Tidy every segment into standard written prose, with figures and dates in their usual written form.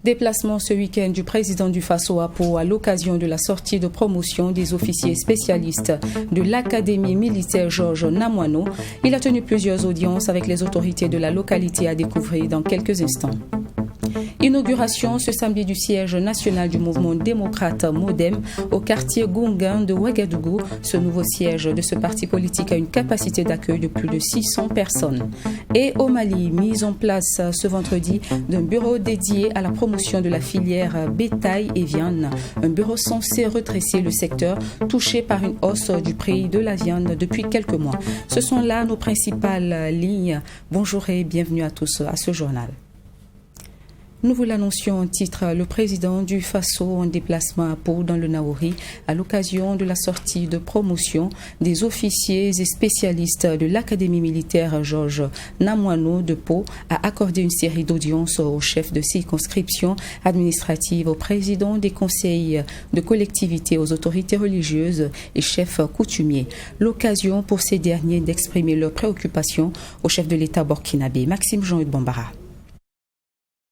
Déplacement ce week-end du président du Faso à Pau à l'occasion de la sortie de promotion des officiers spécialistes de l'Académie militaire Georges Namoiano. Il a tenu plusieurs audiences avec les autorités de la localité à découvrir dans quelques instants. Inauguration ce samedi du siège national du mouvement démocrate Modem au quartier Gungan de Ouagadougou. Ce nouveau siège de ce parti politique a une capacité d'accueil de plus de 600 personnes. Et au Mali, mise en place ce vendredi d'un bureau dédié à la promotion de la filière bétail et viande. Un bureau censé redresser le secteur touché par une hausse du prix de la viande depuis quelques mois. Ce sont là nos principales lignes. Bonjour et bienvenue à tous à ce journal. Nous vous l'annoncions en titre, le président du Faso en déplacement à Pau dans le Naouri à l'occasion de la sortie de promotion des officiers et spécialistes de l'Académie militaire Georges Namoiano de Pau a accordé une série d'audiences aux chefs de circonscription administrative, aux présidents des conseils de collectivités, aux autorités religieuses et chefs coutumiers. L'occasion pour ces derniers d'exprimer leurs préoccupations au chef de l'État burkinabé, Maxime Jean-Hugues Bambara.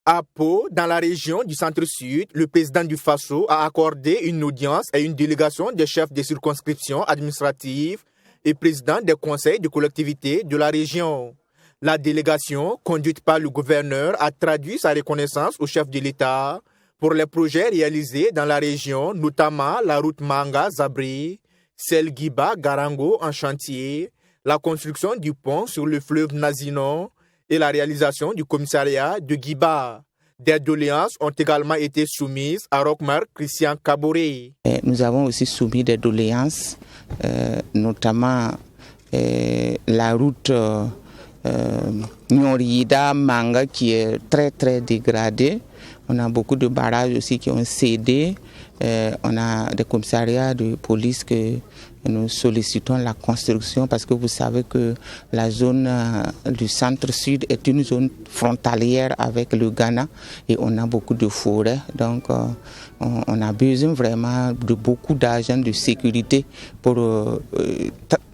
À Pau, dans la région du centre-sud, le président du Faso a accordé une audience à une délégation des chefs des circonscriptions administratives et présidents des conseils de collectivité de la région. La délégation, conduite par le gouverneur, a traduit sa reconnaissance au chef de l'État pour les projets réalisés dans la région, notamment la route Manga-Zabri, celle Guiba-Garango en chantier, la construction du pont sur le fleuve Nazinon, et la réalisation du commissariat de Guiba. Des doléances ont également été soumises à Roch-Marc Christian Kaboré. Nous avons aussi soumis des doléances, notamment la route Nyorida-Manga qui est très très dégradée. On a beaucoup de barrages aussi qui ont cédé. On a des commissariats de police que nous sollicitons la construction parce que vous savez que la zone du centre-sud est une zone frontalière avec le Ghana et on a beaucoup de forêts. Donc on a besoin vraiment de beaucoup d'agents de sécurité pour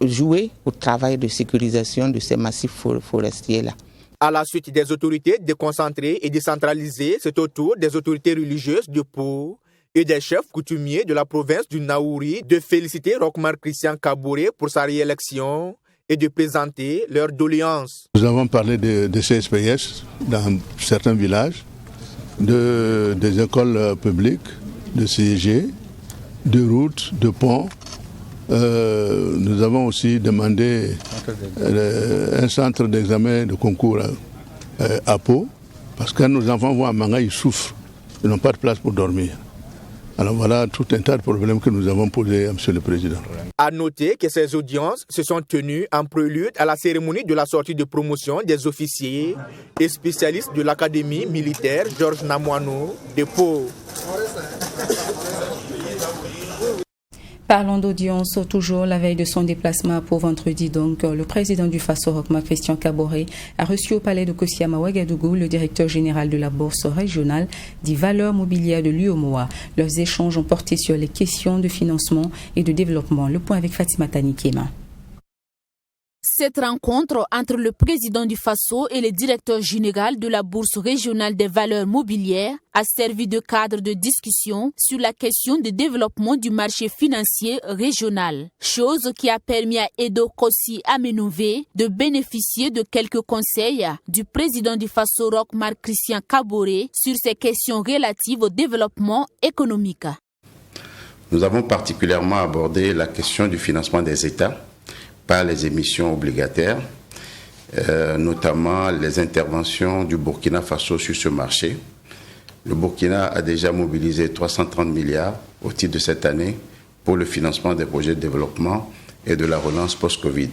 jouer au travail de sécurisation de ces massifs forestiers-là. À la suite des autorités déconcentrées et décentralisées, c'est au tour des autorités religieuses de Pau et des chefs coutumiers de la province du Naouri de féliciter Roch-Marc Christian Kaboré pour sa réélection et de présenter leurs doléances. Nous avons parlé de CSPS dans certains villages, des écoles publiques, de CEG, de routes, de ponts. Nous avons aussi demandé un centre d'examen de concours à Pau, parce que quand nos enfants vont à Manga, ils souffrent, ils n'ont pas de place pour dormir. Alors voilà tout un tas de problèmes que nous avons posés à M. le Président. À noter que ces audiences se sont tenues en prélude à la cérémonie de la sortie de promotion des officiers et spécialistes de l'Académie militaire Georges Namoiano de Pau. Parlons d'audience, toujours la veille de son déplacement pour vendredi, donc le président du Faso, Roch-Marc Christian Kaboré, a reçu au palais de Kosiama Ouagadougou le directeur général de la bourse régionale des valeurs mobilières de l'UOMOA. Leurs échanges ont porté sur les questions de financement et de développement. Le point avec Fatima Tanikema. Cette rencontre entre le président du Faso et le directeur général de la Bourse régionale des valeurs mobilières a servi de cadre de discussion sur la question du développement du marché financier régional, chose qui a permis à Edo Kossi Amenové de bénéficier de quelques conseils du président du Faso, Roch-Marc Christian Kaboré, sur ces questions relatives au développement économique. Nous avons particulièrement abordé la question du financement des États par les émissions obligataires, notamment les interventions du Burkina Faso sur ce marché. Le Burkina a déjà mobilisé 330 milliards au titre de cette année pour le financement des projets de développement et de la relance post-Covid.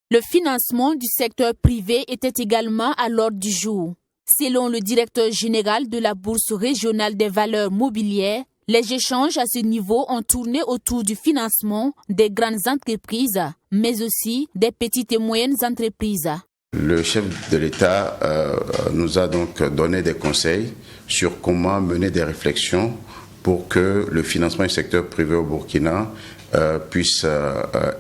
Le financement du secteur privé était également à l'ordre du jour. Selon le directeur général de la Bourse régionale des valeurs mobilières, Les échanges à ce niveau ont tourné autour du financement des grandes entreprises, mais aussi des petites et moyennes entreprises. Le chef de l'État nous a donc donné des conseils sur comment mener des réflexions pour que le financement du secteur privé au Burkina puisse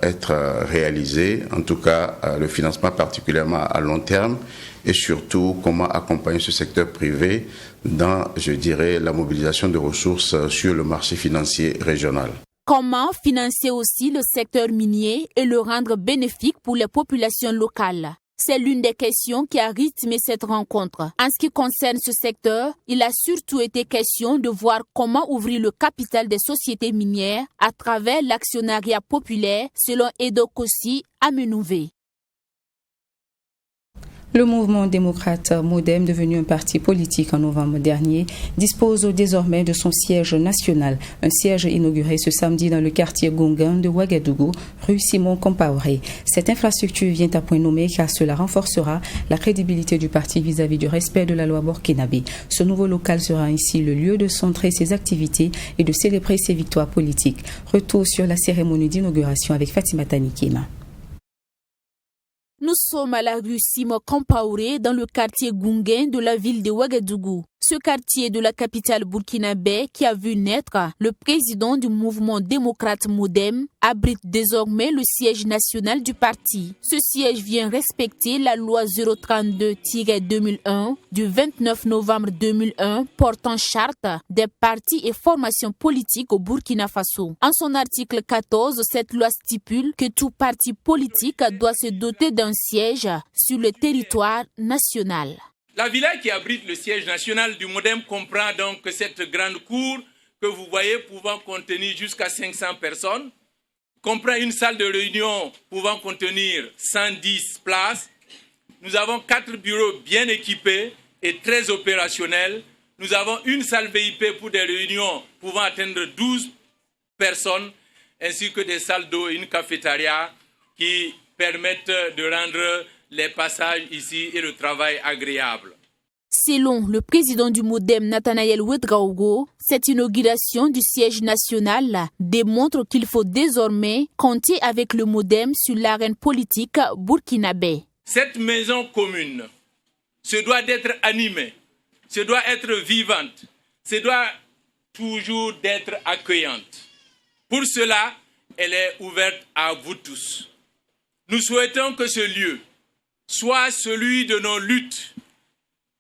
être réalisé, en tout cas le financement particulièrement à long terme, et surtout comment accompagner ce secteur privé dans, je dirais, la mobilisation de ressources sur le marché financier régional. Comment financer aussi le secteur minier et le rendre bénéfique pour les populations locales? C'est l'une des questions qui a rythmé cette rencontre. En ce qui concerne ce secteur, il a surtout été question de voir comment ouvrir le capital des sociétés minières à travers l'actionnariat populaire, selon Edo Kossi Amenouvé. Le mouvement démocrate MODEM, devenu un parti politique en novembre dernier, dispose désormais de son siège national. Un siège inauguré ce samedi dans le quartier Gongan de Ouagadougou, rue Simon Compaoré. Cette infrastructure vient à point nommé car cela renforcera la crédibilité du parti vis-à-vis du respect de la loi burkinabé. Ce nouveau local sera ainsi le lieu de centrer ses activités et de célébrer ses victoires politiques. Retour sur la cérémonie d'inauguration avec Fatima Tanikema. Nous sommes à la rue Simon Compaoré dans le quartier Gungen de la ville de Ouagadougou. Ce quartier de la capitale burkinabé qui a vu naître le président du mouvement démocrate MODEM abrite désormais le siège national du parti. Ce siège vient respecter la loi 032-2001 du 29 novembre 2001 portant charte des partis et formations politiques au Burkina Faso. En son article 14, cette loi stipule que tout parti politique doit se doter d'un siège sur le territoire national. La villa qui abrite le siège national du MODEM comprend donc cette grande cour que vous voyez pouvant contenir jusqu'à 500 personnes, comprend une salle de réunion pouvant contenir 110 places. Nous avons 4 bureaux bien équipés et très opérationnels. Nous avons une salle VIP pour des réunions pouvant atteindre 12 personnes, ainsi que des salles d'eau et une cafétéria qui permettent de rendre les passages ici et le travail agréable. Selon le président du MODEM, Nathanaël Ouedraogo, cette inauguration du siège national démontre qu'il faut désormais compter avec le MODEM sur l'arène politique burkinabé. Cette maison commune se doit d'être animée, se doit être vivante, se doit toujours d'être accueillante. Pour cela, elle est ouverte à vous tous. Nous souhaitons que ce lieu soit celui de nos luttes,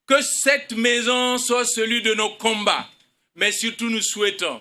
que cette maison soit celui de nos combats, mais surtout nous souhaitons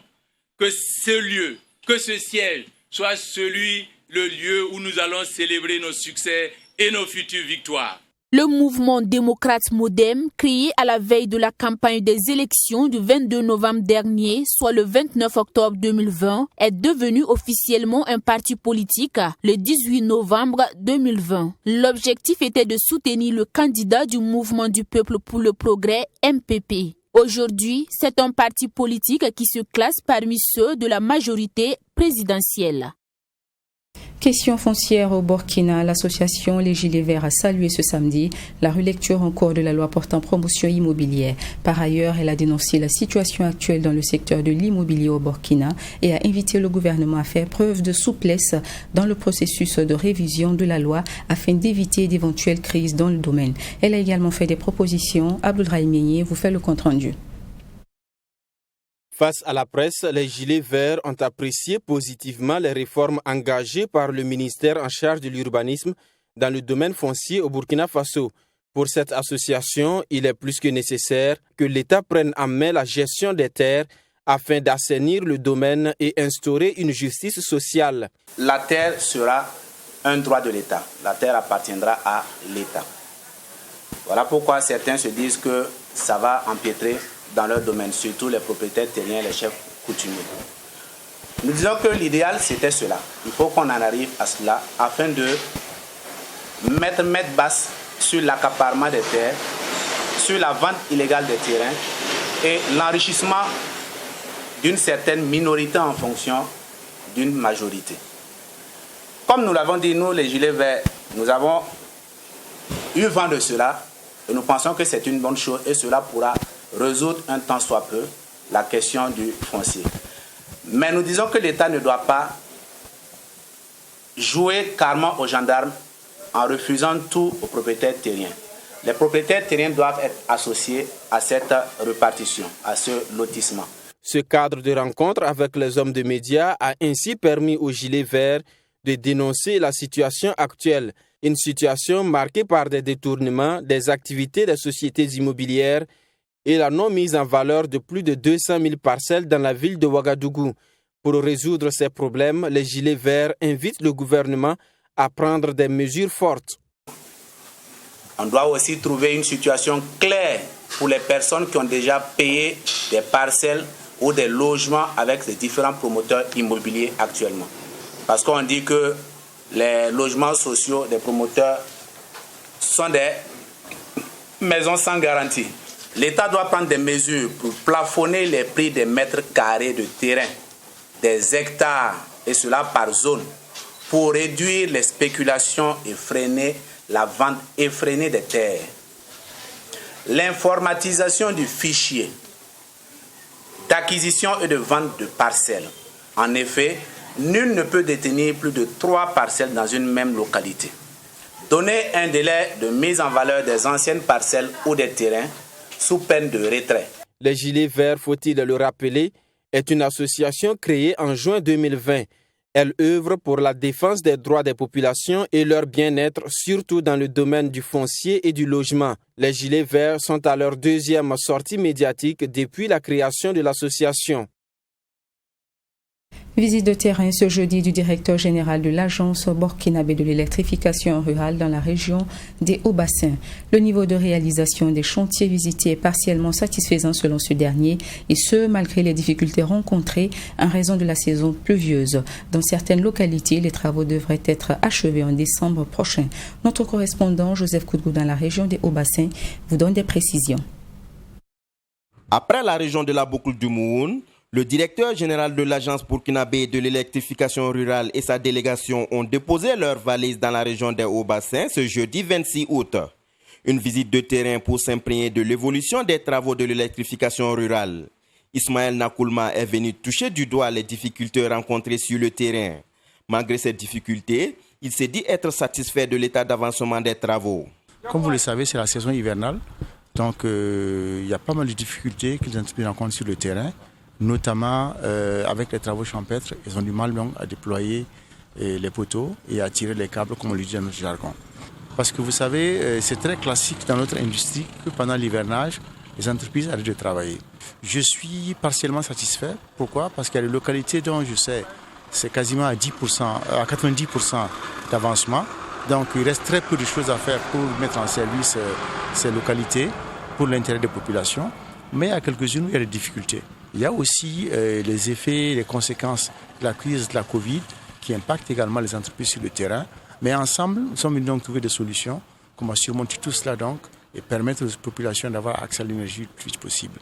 que ce lieu, que ce siège soit le lieu où nous allons célébrer nos succès et nos futures victoires. Le mouvement démocrate MODEM, créé à la veille de la campagne des élections du 22 novembre dernier, soit le 29 octobre 2020, est devenu officiellement un parti politique le 18 novembre 2020. L'objectif était de soutenir le candidat du mouvement du peuple pour le progrès, MPP. Aujourd'hui, c'est un parti politique qui se classe parmi ceux de la majorité présidentielle. Question foncière au Burkina, l'association Les Gilets Verts a salué ce samedi la relecture en cours de la loi portant promotion immobilière. Par ailleurs, elle a dénoncé la situation actuelle dans le secteur de l'immobilier au Burkina et a invité le gouvernement à faire preuve de souplesse dans le processus de révision de la loi afin d'éviter d'éventuelles crises dans le domaine. Elle a également fait des propositions. Abdoulaye Meigné vous fait le compte-rendu. Face à la presse, les Gilets Verts ont apprécié positivement les réformes engagées par le ministère en charge de l'urbanisme dans le domaine foncier au Burkina Faso. Pour cette association, il est plus que nécessaire que l'État prenne en main la gestion des terres afin d'assainir le domaine et instaurer une justice sociale. La terre sera un droit de l'État. La terre appartiendra à l'État. Voilà pourquoi certains se disent que ça va empiétrer dans leur domaine, surtout les propriétaires terriens, les chefs coutumiers. Nous disons que l'idéal, c'était cela. Il faut qu'on en arrive à cela afin de mettre basse sur l'accaparement des terres, sur la vente illégale des terrains et l'enrichissement d'une certaine minorité en fonction d'une majorité. Comme nous l'avons dit, nous, les Gilets Verts, nous avons eu vent de cela et nous pensons que c'est une bonne chose et cela pourra résoudre un tant soit peu la question du foncier. Mais nous disons que l'État ne doit pas jouer carrément aux gendarmes en refusant tout aux propriétaires terriens. Les propriétaires terriens doivent être associés à cette répartition, à ce lotissement. Ce cadre de rencontre avec les hommes de médias a ainsi permis aux Gilets verts de dénoncer la situation actuelle, une situation marquée par des détournements des activités des sociétés immobilières et la non-mise en valeur de plus de 200 000 parcelles dans la ville de Ouagadougou. Pour résoudre ces problèmes, les Gilets verts invitent le gouvernement à prendre des mesures fortes. On doit aussi trouver une situation claire pour les personnes qui ont déjà payé des parcelles ou des logements avec les différents promoteurs immobiliers actuellement. Parce qu'on dit que les logements sociaux des promoteurs sont des maisons sans garantie. L'État doit prendre des mesures pour plafonner les prix des mètres carrés de terrain, des hectares, et cela par zone, pour réduire les spéculations et freiner la vente effrénée des terres. L'informatisation du fichier d'acquisition et de vente de parcelles. En effet, nul ne peut détenir plus de 3 parcelles dans une même localité. Donner un délai de mise en valeur des anciennes parcelles ou des terrains sous peine de retrait. Les Gilets verts, faut-il le rappeler, est une association créée en juin 2020. Elle œuvre pour la défense des droits des populations et leur bien-être, surtout dans le domaine du foncier et du logement. Les Gilets verts sont à leur 2e sortie médiatique depuis la création de l'association. Visite de terrain ce jeudi du directeur général de l'Agence burkinabé de l'électrification rurale dans la région des Hauts-Bassins. Le niveau de réalisation des chantiers visités est partiellement satisfaisant selon ce dernier, et ce, malgré les difficultés rencontrées en raison de la saison pluvieuse. Dans certaines localités, les travaux devraient être achevés en décembre prochain. Notre correspondant Joseph Koudgou dans la région des Hauts-Bassins vous donne des précisions. Après la région de la boucle du Mouhoun, le directeur général de l'Agence burkinabé de l'électrification rurale et sa délégation ont déposé leurs valises dans la région des Hauts-Bassins ce jeudi 26 août. Une visite de terrain pour s'imprégner de l'évolution des travaux de l'électrification rurale. Ismaël Nakoulma est venu toucher du doigt les difficultés rencontrées sur le terrain. Malgré ces difficultés, il s'est dit être satisfait de l'état d'avancement des travaux. Comme vous le savez, c'est la saison hivernale, donc il y a pas mal de difficultés que les entreprises rencontrent sur le terrain. Notamment avec les travaux champêtres, ils ont du mal donc à déployer les poteaux et à tirer les câbles, comme on le dit dans notre jargon. Parce que vous savez, c'est très classique dans notre industrie que pendant l'hivernage, les entreprises arrêtent de travailler. Je suis partiellement satisfait. Pourquoi ? Parce qu'il y a des localités dont je sais, c'est quasiment à 90% d'avancement. Donc il reste très peu de choses à faire pour mettre en service ces localités pour l'intérêt des populations. Mais il y a quelques-unes où il y a des difficultés. Il y a aussi les effets, les conséquences de la crise de la Covid qui impactent également les entreprises sur le terrain. Mais ensemble, nous sommes venus donc trouver des solutions, comment surmonter tout cela donc et permettre aux populations d'avoir accès à l'énergie le plus vite possible.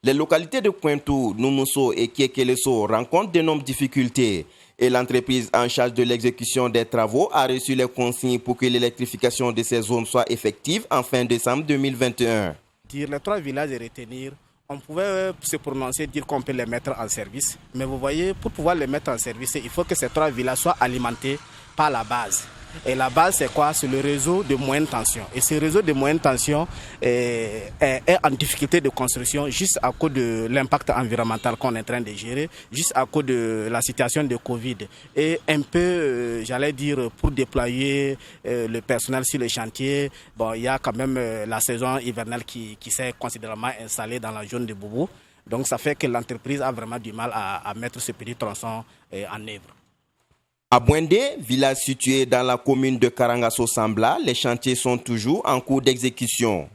Les localités de Pointou, Noumousso et Kiekelesso rencontrent d'énormes difficultés et l'entreprise en charge de l'exécution des travaux a reçu les consignes pour que l'électrification de ces zones soit effective en fin décembre 2021. Les 3 villages à retenir, on pouvait se prononcer, dire qu'on peut les mettre en service. Mais vous voyez, pour pouvoir les mettre en service, il faut que ces 3 villages soient alimentés par la base. Et la base, c'est quoi? C'est le réseau de moyenne tension. Et ce réseau de moyenne tension est en difficulté de construction juste à cause de l'impact environnemental qu'on est en train de gérer, juste à cause de la situation de Covid. Et un peu, j'allais dire, pour déployer le personnel sur le chantier, bon, il y a quand même la saison hivernale qui s'est considérablement installée dans la zone de Boubou. Donc ça fait que l'entreprise a vraiment du mal à mettre ce petit tronçon en œuvre. À Bouendé, village situé dans la commune de Karangasso-Sambla, les chantiers sont toujours en cours d'exécution.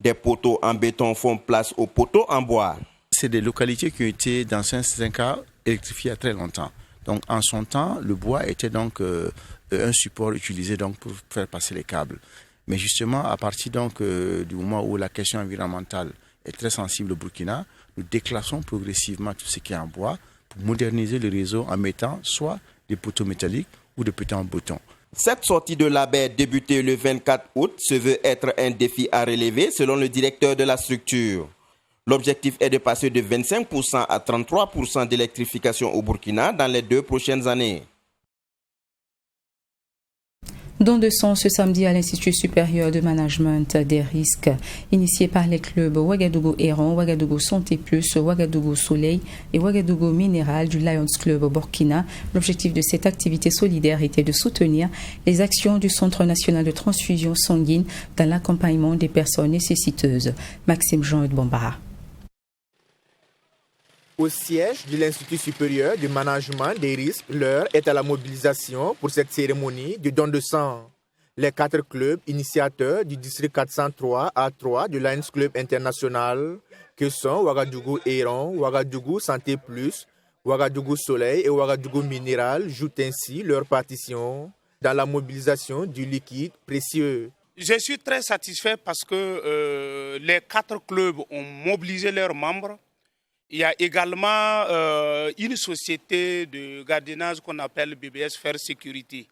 Des poteaux en béton font place aux poteaux en bois. C'est des localités qui ont été, dans certains cas, électrifiées il y a très longtemps. Donc, en son temps, le bois était donc un support utilisé donc pour faire passer les câbles. Mais justement, à partir donc du moment où la question environnementale est très sensible au Burkina, nous déclassons progressivement tout ce qui est en bois pour moderniser le réseau en mettant soit des poteaux métalliques ou des poteaux en béton. Cette sortie de la baie débutée le 24 août se veut être un défi à relever selon le directeur de la structure. L'objectif est de passer de 25% à 33% d'électrification au Burkina dans les 2 prochaines années. Don de sang ce samedi à l'Institut supérieur de management des risques, initié par les clubs Ouagadougou Héron, Ouagadougou Santé Plus, Ouagadougou Soleil et Ouagadougou Minéral du Lions Club Burkina. L'objectif de cette activité solidaire était de soutenir les actions du Centre national de transfusion sanguine dans l'accompagnement des personnes nécessiteuses. Maxime Jean Bombara. Au siège de l'Institut supérieur de management des risques, l'heure est à la mobilisation pour cette cérémonie de don de sang. Les 4 clubs initiateurs du district 403 A3 du Lions Club International, que sont Ouagadougou Héron, Ouagadougou Santé Plus, Ouagadougou Soleil et Ouagadougou Minéral, jouent ainsi leur partition dans la mobilisation du liquide précieux. Je suis très satisfait parce que les 4 clubs ont mobilisé leurs membres. Il y a également une société de gardiennage qu'on appelle BBS Fair Security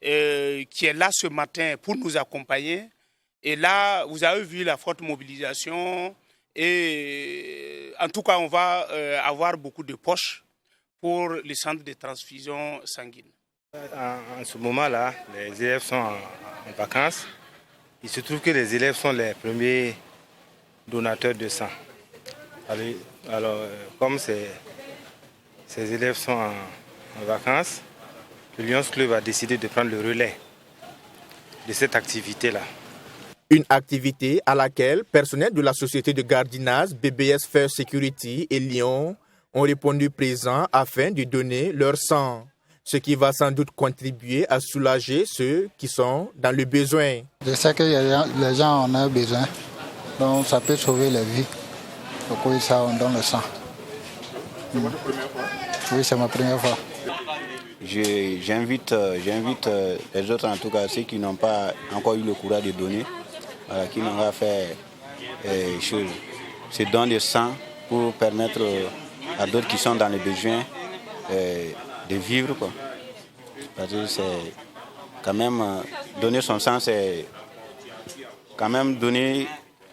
qui est là ce matin pour nous accompagner. Et là, vous avez vu la forte mobilisation et en tout cas, on va avoir beaucoup de poches pour les centres de transfusion sanguine. En ce moment-là, les élèves sont en vacances. Il se trouve que les élèves sont les premiers donateurs de sang. Alors, comme ces élèves sont en vacances, le Lions Club a décidé de prendre le relais de cette activité-là. Une activité à laquelle personnel de la société de gardiennage BBS Fair Security et Lyon ont répondu présents afin de donner leur sang, ce qui va sans doute contribuer à soulager ceux qui sont dans le besoin. Je sais que les gens en ont besoin, donc ça peut sauver les vies. Pourquoi ça, on donne le sang. C'est votre première fois? Oui, c'est ma première fois. J'invite les autres, en tout cas ceux qui n'ont pas encore eu le courage de donner, qui n'ont pas fait ce don de sang pour permettre à d'autres qui sont dans les besoins de vivre, quoi. Parce que c'est quand même donner son sang, c'est quand même donner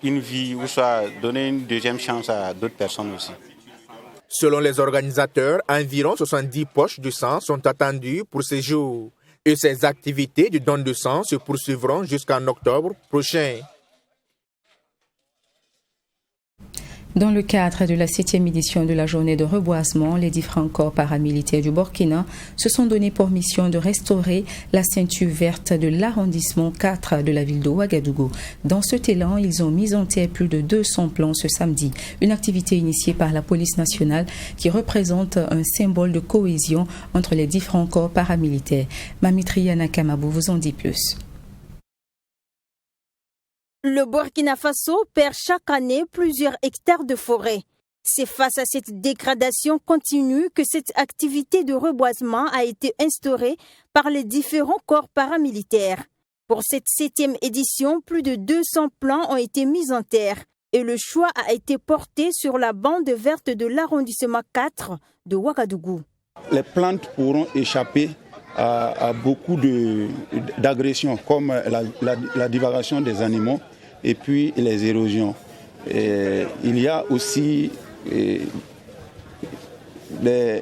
une vie ou soit donner une deuxième chance à d'autres personnes aussi. Selon les organisateurs, environ 70 poches de sang sont attendues pour ces jours. Et ces activités de don de sang se poursuivront jusqu'en octobre prochain. Dans le cadre de la 7e édition de la journée de reboisement, les différents corps paramilitaires du Burkina se sont donnés pour mission de restaurer la ceinture verte de l'arrondissement 4 de la ville de Ouagadougou. Dans cet élan, ils ont mis en terre plus de 200 plants ce samedi, une activité initiée par la police nationale qui représente un symbole de cohésion entre les différents corps paramilitaires. Mamitriana Kamabou vous en dit plus. Le Burkina Faso perd chaque année plusieurs hectares de forêt. C'est face à cette dégradation continue que cette activité de reboisement a été instaurée par les différents corps paramilitaires. Pour cette 7e édition, plus de 200 plants ont été mis en terre et le choix a été porté sur la bande verte de l'arrondissement 4 de Ouagadougou. Les plantes pourront échapper à beaucoup d'agressions comme la divagation des animaux et puis les érosions. Et il y a aussi des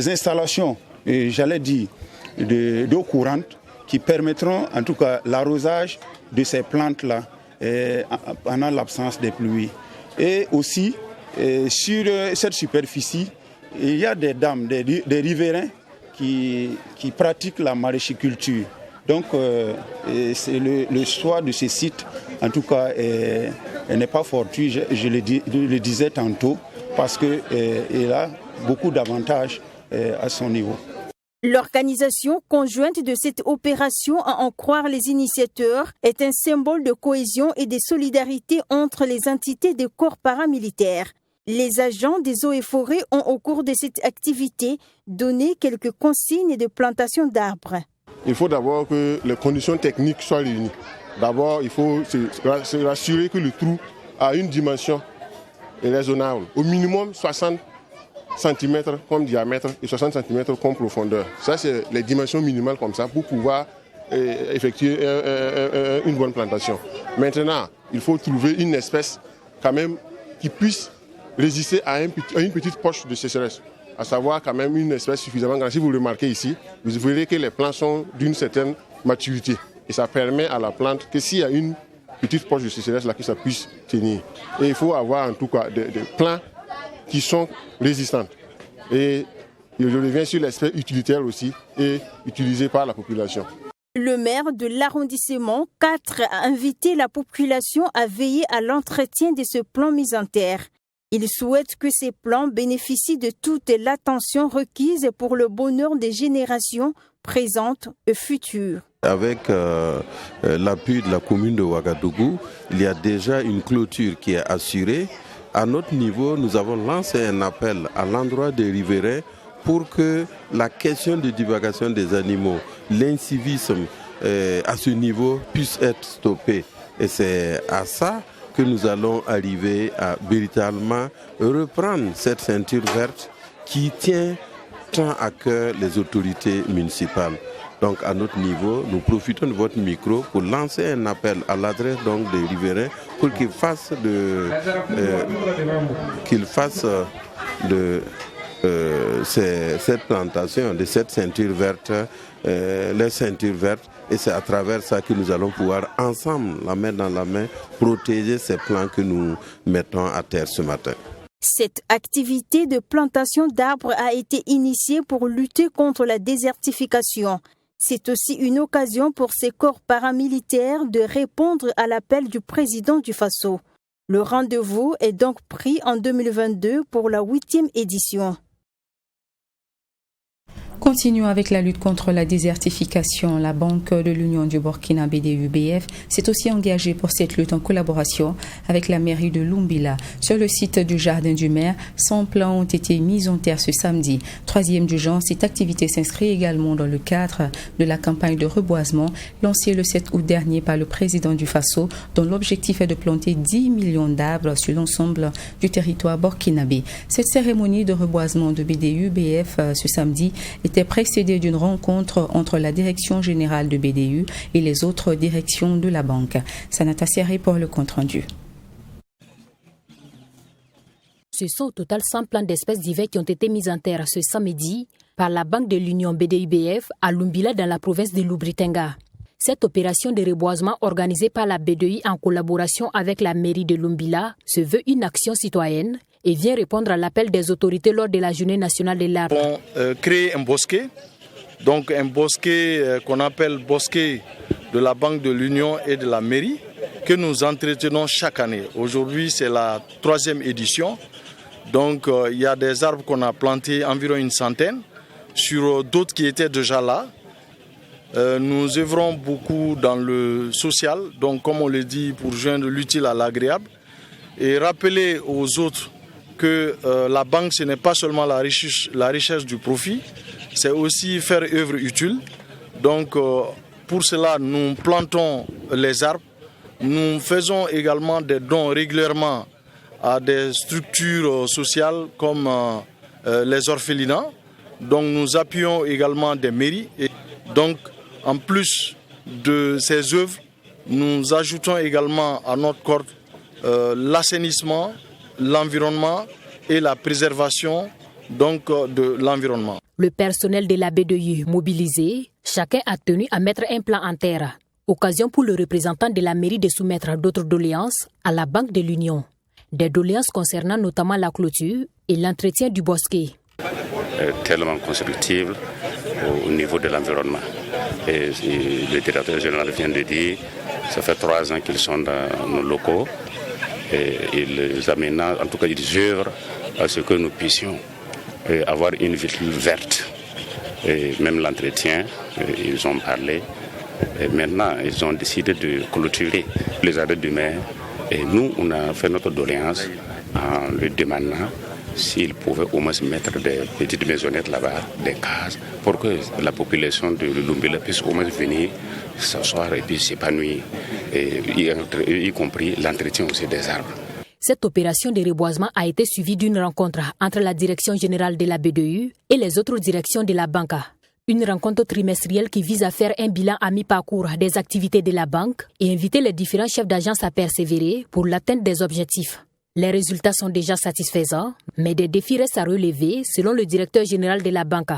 installations, j'allais dire, d'eau courante qui permettront en tout cas l'arrosage de ces plantes-là pendant l'absence des pluies. Et aussi, sur cette superficie, il y a des dames, des riverains qui pratiquent la maraîchiculture. Donc, c'est le choix de ces sites, en tout cas, n'est pas fortuit, je le disais tantôt, parce qu'il a beaucoup d'avantages à son niveau. L'organisation conjointe de cette opération, à en croire les initiateurs, est un symbole de cohésion et de solidarité entre les entités des corps paramilitaires. Les agents des eaux et forêts ont, au cours de cette activité, donné quelques consignes de plantation d'arbres. Il faut d'abord que les conditions techniques soient réunies. D'abord, il faut se rassurer que le trou a une dimension raisonnable. Au minimum 60 cm comme diamètre et 60 cm comme profondeur. Ça, c'est les dimensions minimales comme ça pour pouvoir effectuer une bonne plantation. Maintenant, il faut trouver une espèce quand même qui puisse résister à une petite poche de sécheresse, à savoir quand même une espèce suffisamment grande. Si vous remarquez ici, vous verrez que les plants sont d'une certaine maturité. Et ça permet à la plante que s'il y a une petite poche de sécheresse là, que ça puisse tenir. Et il faut avoir en tout cas des plants qui sont résistants. Et je reviens sur l'aspect utilitaire aussi et utilisé par la population. Le maire de l'arrondissement 4 a invité la population à veiller à l'entretien de ce plan mis en terre. Il souhaite que ces plans bénéficient de toute l'attention requise pour le bonheur des générations présentes et futures. Avec l'appui de la commune de Ouagadougou, il y a déjà une clôture qui est assurée. À notre niveau, nous avons lancé un appel à l'endroit des riverains pour que la question de divagation des animaux, l'incivisme à ce niveau puisse être stoppé. Et c'est à ça que nous allons arriver à véritablement reprendre cette ceinture verte qui tient tant à cœur les autorités municipales. Donc à notre niveau, nous profitons de votre micro pour lancer un appel à l'adresse donc des riverains pour qu'ils fassent cette plantation, de cette ceinture verte, les ceintures vertes. Et c'est à travers ça que nous allons pouvoir ensemble, la main dans la main, protéger ces plants que nous mettons à terre ce matin. Cette activité de plantation d'arbres a été initiée pour lutter contre la désertification. C'est aussi une occasion pour ces corps paramilitaires de répondre à l'appel du président du Faso. Le rendez-vous est donc pris en 2022 pour la 8e édition. Continuons avec la lutte contre la désertification. La Banque de l'Union du Burkina BDU-BF s'est aussi engagée pour cette lutte en collaboration avec la mairie de Lumbila. Sur le site du Jardin du Maire, 100 plants ont été mis en terre ce samedi. 3e du genre, cette activité s'inscrit également dans le cadre de la campagne de reboisement lancée le 7 août dernier par le président du Faso, dont l'objectif est de planter 10 millions d'arbres sur l'ensemble du territoire burkinabé. Cette cérémonie de reboisement de BDU-BF ce samedi était précédée d'une rencontre entre la direction générale de BDU et les autres directions de la banque. Sanata Serré pour le compte-rendu. Ce sont au total 100 plants d'espèces diverses qui ont été mis en terre ce samedi par la Banque de l'Union BDU-BF à Lumbila dans la province de Lubritanga. Cette opération de reboisement organisée par la BDI en collaboration avec la mairie de Lumbila se veut une action citoyenne et vient répondre à l'appel des autorités lors de la journée nationale de l'arbre. On crée un bosquet, donc un bosquet qu'on appelle bosquet de la Banque de l'Union et de la mairie, que nous entretenons chaque année. Aujourd'hui, c'est la 3e édition. Donc il y a des arbres qu'on a plantés, environ une centaine, sur d'autres qui étaient déjà là. Nous œuvrons beaucoup dans le social, donc comme on le dit, pour joindre l'utile à l'agréable et rappeler aux autres que la banque, ce n'est pas seulement la recherche du profit, c'est aussi faire œuvre utile. Donc pour cela, nous plantons les arbres. Nous faisons également des dons régulièrement à des structures sociales comme les orphelinats. Donc nous appuyons également des mairies. Et donc en plus de ces œuvres, nous ajoutons également à notre corde l'assainissement, l'environnement et la préservation donc, de l'environnement. Le personnel de la BDU mobilisé, chacun a tenu à mettre un plan en terre. Occasion pour le représentant de la mairie de soumettre d'autres doléances à la Banque de l'Union. Des doléances concernant notamment la clôture et l'entretien du bosquet. Tellement constructive au niveau de l'environnement. Et le directeur général vient de dire, ça fait 3 ans qu'ils sont dans nos locaux et ils aménagent, en tout cas ils œuvrent à ce que nous puissions avoir une ville verte. Et même l'entretien, ils ont parlé. Et maintenant, ils ont décidé de clôturer les arrêts du maire. Et nous, on a fait notre doléance en lui demandant s'ils pouvaient au moins mettre des petites maisonnettes là-bas, des cases, pour que la population de Lumbila puisse au moins venir s'asseoir et puis s'épanouir, y compris l'entretien aussi des arbres. Cette opération de reboisement a été suivie d'une rencontre entre la direction générale de la BDU et les autres directions de la banque. Une rencontre trimestrielle qui vise à faire un bilan à mi-parcours des activités de la banque et inviter les différents chefs d'agence à persévérer pour l'atteinte des objectifs. Les résultats sont déjà satisfaisants, mais des défis restent à relever selon le directeur général de la banque.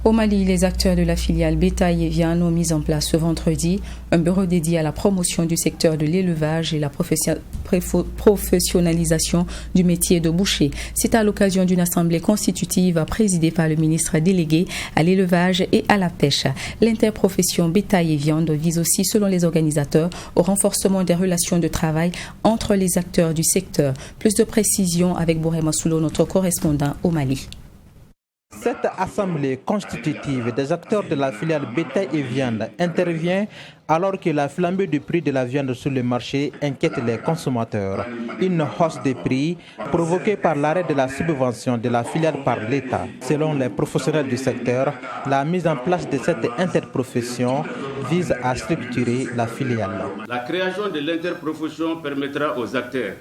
Au Mali, les acteurs de la filiale Bétail et Viande ont mis en place ce vendredi un bureau dédié à la promotion du secteur de l'élevage et la professionnalisation du métier de boucher. C'est à l'occasion d'une assemblée constitutive présidée par le ministre délégué à l'élevage et à la pêche. L'interprofession Bétail et Viande vise aussi, selon les organisateurs, au renforcement des relations de travail entre les acteurs du secteur. Plus de précisions avec Bourema Soulo, notre correspondant au Mali. Cette assemblée constitutive des acteurs de la filiale bétail et viande intervient alors que la flambée du prix de la viande sur le marché inquiète les consommateurs. Une hausse des prix provoquée par l'arrêt de la subvention de la filiale par l'État. Selon les professionnels du secteur, la mise en place de cette interprofession vise à structurer la filiale. La création de l'interprofession permettra aux acteurs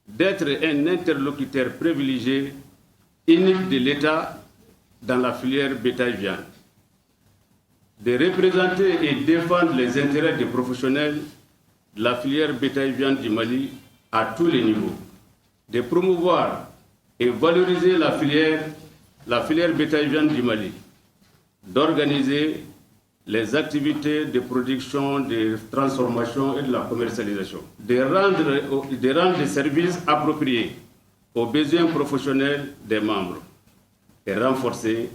d'être un interlocuteur privilégié unique de l'État dans la filière bétail-viande, de représenter et défendre les intérêts des professionnels de la filière bétail-viande du Mali à tous les niveaux, de promouvoir et valoriser la filière bétail-viande du Mali, d'organiser les activités de production, de transformation et de la commercialisation, de rendre des services appropriés aux besoins professionnels des membres et renforcer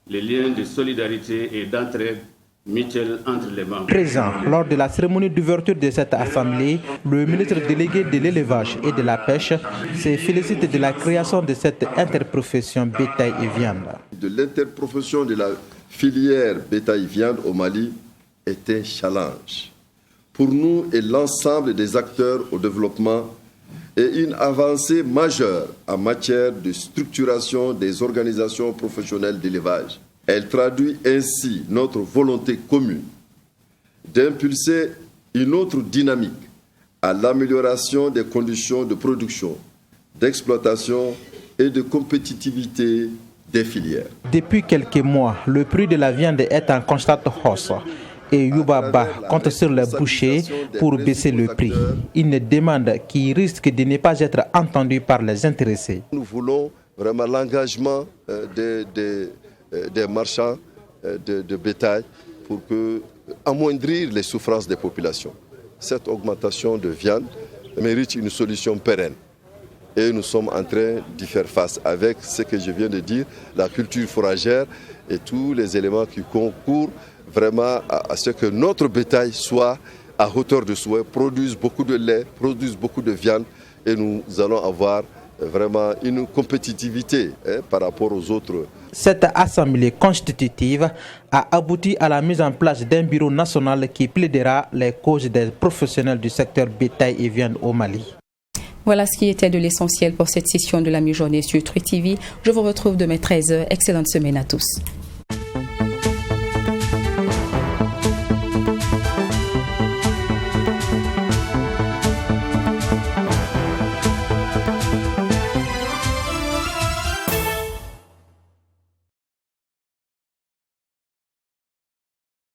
les liens de solidarité et d'entraide mutuelle entre les membres. Présent lors de la cérémonie d'ouverture de cette assemblée, le ministre délégué de l'élevage et de la pêche se félicite de la création de cette interprofession bétail et viande. De l'interprofession de la filière bétail-viande au Mali est un challenge pour nous et l'ensemble des acteurs au développement et une avancée majeure en matière de structuration des organisations professionnelles d'élevage. Elle traduit ainsi notre volonté commune d'impulser une autre dynamique à l'amélioration des conditions de production, d'exploitation et de compétitivité des filières. Depuis quelques mois, le prix de la viande est en constante hausse. Et Youbaba compte sur les bouchers pour baisser le prix. Une demande qui risque de ne pas être entendue par les intéressés. Nous voulons vraiment l'engagement des marchands de bétail pour amoindrir les souffrances des populations. Cette augmentation de viande mérite une solution pérenne. Et nous sommes en train d'y faire face avec ce que je viens de dire, la culture fourragère et tous les éléments qui concourent vraiment à ce que notre bétail soit à hauteur de souhait, produise beaucoup de lait, produise beaucoup de viande et nous allons avoir vraiment une compétitivité par rapport aux autres. Cette assemblée constitutive a abouti à la mise en place d'un bureau national qui plaidera les causes des professionnels du secteur bétail et viande au Mali. Voilà ce qui était de l'essentiel pour cette session de la mi-journée sur Truth TV. Je vous retrouve demain 13h. Excellente semaine à tous.